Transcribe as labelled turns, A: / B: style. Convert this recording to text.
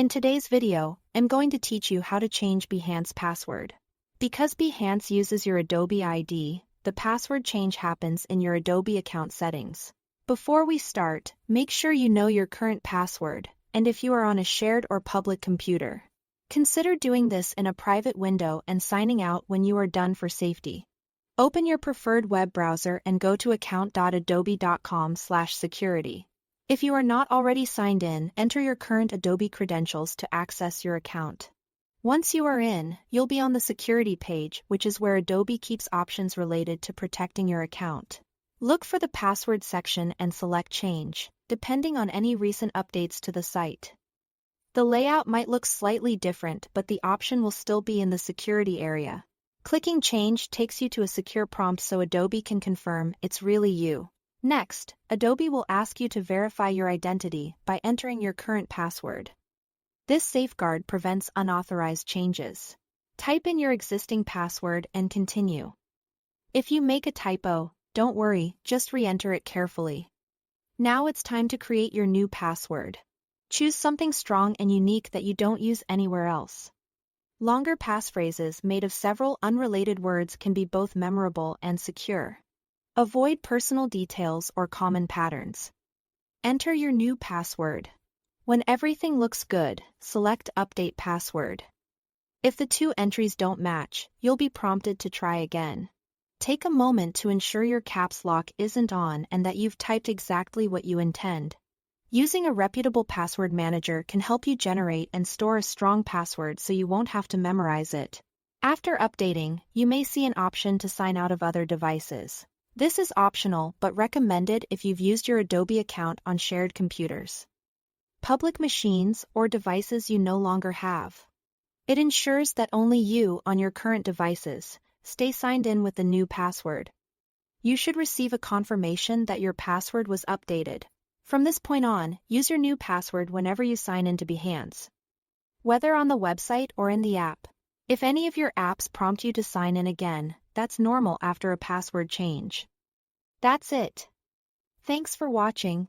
A: In today's video, I'm going to teach you how to change Behance password. Because Behance uses your Adobe ID, the password change happens in your Adobe account settings. Before we start, make sure you know your current password, and if you are on a shared or public computer, consider doing this in a private window and signing out when you are done for safety. Open your preferred web browser and go to account.adobe.com/security. If you are not already signed in, enter your current Adobe credentials to access your account. Once you are in, you'll be on the security page, which is where Adobe keeps options related to protecting your account. Look for the password section and select Change, depending on any recent updates to the site. The layout might look slightly different, but the option will still be in the security area. Clicking Change takes you to a secure prompt so Adobe can confirm it's really you. Next, Adobe will ask you to verify your identity by entering your current password. This safeguard prevents unauthorized changes. Type in your existing password and continue. If you make a typo, don't worry, just re-enter it carefully. Now it's time to create your new password. Choose something strong and unique that you don't use anywhere else. Longer passphrases made of several unrelated words can be both memorable and secure. Avoid personal details or common patterns. Enter your new password. When everything looks good, select Update Password. If the two entries don't match, you'll be prompted to try again. Take a moment to ensure your caps lock isn't on and that you've typed exactly what you intend. Using a reputable password manager can help you generate and store a strong password so you won't have to memorize it. After updating, you may see an option to sign out of other devices. This is optional but recommended if you've used your Adobe account on shared computers, public machines, or devices you no longer have. It ensures that only you, on your current devices, stay signed in with the new password. You should receive a confirmation that your password was updated. From this point on, use your new password whenever you sign into Behance, whether on the website or in the app. If any of your apps prompt you to sign in again, that's normal after a password change. That's it. Thanks for watching.